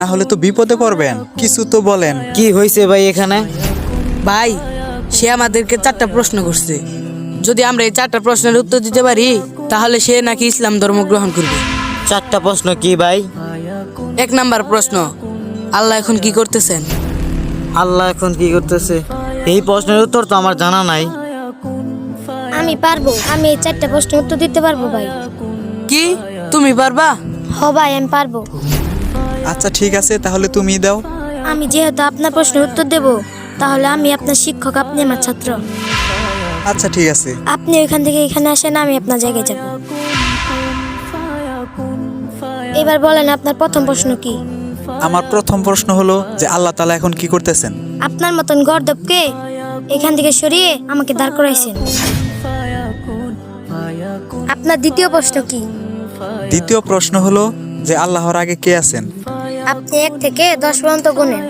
তাহলে তো বিপদে পড়বেন, কিছু তো বলেন। কি হয়েছে ভাই এখানে? ভাই, সে আমাদেরকে 4টা প্রশ্ন করছে। যদি আমরা এই 4টা প্রশ্নের উত্তর দিতে পারি তাহলে সে নাকি ইসলাম ধর্ম গ্রহণ করবে। 4টা প্রশ্ন কি ভাই? 1 নাম্বার প্রশ্ন, আল্লাহ এখন কি করতেছেন? আল্লাহ এখন কি করতেছে? এই প্রশ্নের উত্তর তো আমার জানা নাই। আমি পারবো, আমি এই 4টা প্রশ্নের উত্তর দিতে পারবো ভাই। কি তুমি পারবা? ভাই আমি পারবো। আচ্ছা ঠিক আছে, তাহলে তুমি দাও। আমি যেহেতু আপনার প্রশ্নের উত্তর দেব, তাহলে আমি আপনার শিক্ষক, আপনি আমার ছাত্র। আচ্ছা ঠিক আছে। আপনি ওইখান থেকে এখানে আসেন, আমি আপনার জায়গায় যাব। এবার বলেন আপনার প্রথম প্রশ্ন কি? আমার প্রথম প্রশ্ন হলো যে আল্লাহ তাআলা এখন কি করতেছেন? আপনার মতন গর্দবকে এখান থেকে সরিয়ে আমাকে দাঁড় করাইছেন। আপনার দ্বিতীয় প্রশ্ন কি? দ্বিতীয় প্রশ্ন হলো যে আল্লাহর আগে কে আছেন? আপনি 1 থেকে 10 পর্যন্ত গুনেন।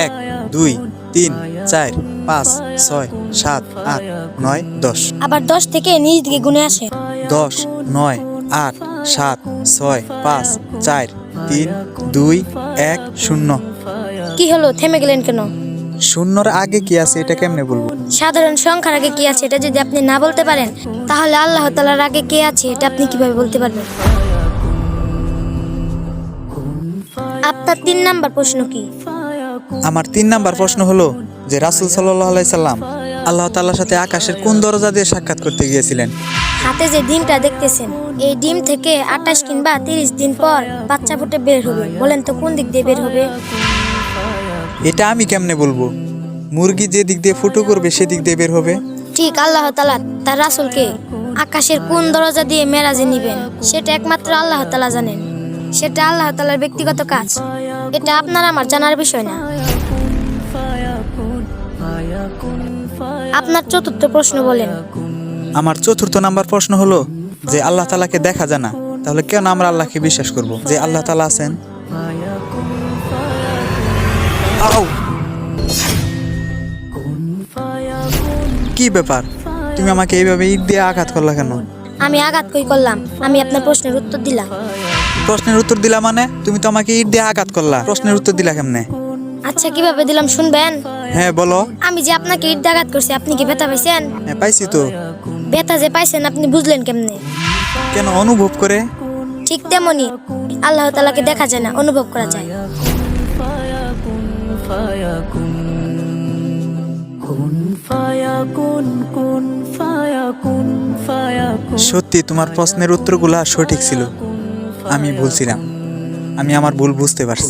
1 2 3 4 5 6 7 8 9 10। আবার 10 থেকে নিচ দিকে গুনে আসেন। 10 9 8 7 6 5 4 3 2 1 0। কি হলো, থেমে গেলেন কেন? শূন্যর আগে কি আছে এটা কেমনে বলবো? সাধারণ সংখ্যার আগে কি আছে এটা যদি আপনি না বলতে পারেন, তাহলে আল্লাহ তাআলার আগে কে আছে এটা আপনি কিভাবে বলতে পারবেন? আপনার 3 নাম্বার প্রশ্ন কি? আমার 3 নাম্বার প্রশ্ন হলো যে রাসূল সাল্লাল্লাহু আলাইহি সাল্লাম আল্লাহ তাআলার সাথে আকাশের কোন দরজা দিয়ে সাক্ষাৎ করতে গিয়েছিলেন? হাতে যে ডিমটা দেখতেছেন, এই ডিম থেকে 28 কিংবা 30 দিন পর বাচ্চা ফুটে বের হবে। বলেন তো কোন দিক দিয়ে বের হবে? এটা আমি কেমনে বলবো? মুরগি যে দিক দিয়ে ফুটো করবে সেদিক দিয়ে বের হবে। ঠিক, আল্লাহ তাআলা তার রাসূলকে আকাশের কোন দরজা দিয়ে মেরাজে নিবেন সেটা একমাত্র আল্লাহ তাআলা জানেন। সেটা আল্লাহ তাআলার ব্যক্তিগত কাজ, এটা আপনার আমার জানার বিষয় না। আপনার চতুর্থ প্রশ্ন বলেন। আমার চতুর্থ নাম্বার প্রশ্ন হলো যে আল্লাহ তাআলাকে দেখা যায় না, তাহলে কেন আমরা আল্লাহকে বিশ্বাস করব যে আল্লাহ তাআলা আছেন? আউ! কি ব্যাপার, তুমি আমাকে এইভাবে ইট দিয়ে আঘাত করলা কেন? আমি আঘাত কই করলাম? আমি আপনার প্রশ্নের উত্তর দিলাম। প্রশ্নের উত্তর দিলা মানে? তুমি তো আমাকে ইট দিয়ে আঘাত করলা, প্রশ্নের উত্তর দিলা কেমনে? আচ্ছা কিভাবে দিলাম শুনবেন? হ্যাঁ বলো। আমি যে আপনাকে ইট দিয়ে আঘাত করছি, আপনি কি ব্যথা পাইছেন? হ্যাঁ পাইছি তো। ব্যথা যে পাইছেন আপনি বুঝলেন কেমনে? কেন, অনুভব করে? ঠিক তেমনি আল্লাহ তাআলাকে দেখা যায় না, অনুভব করা যায়। সত্যি তোমার প্রশ্নের উত্তরগুলা সঠিক ছিল, আমি ভুলছিলাম, আমি আমার ভুল বুঝতে পারছি।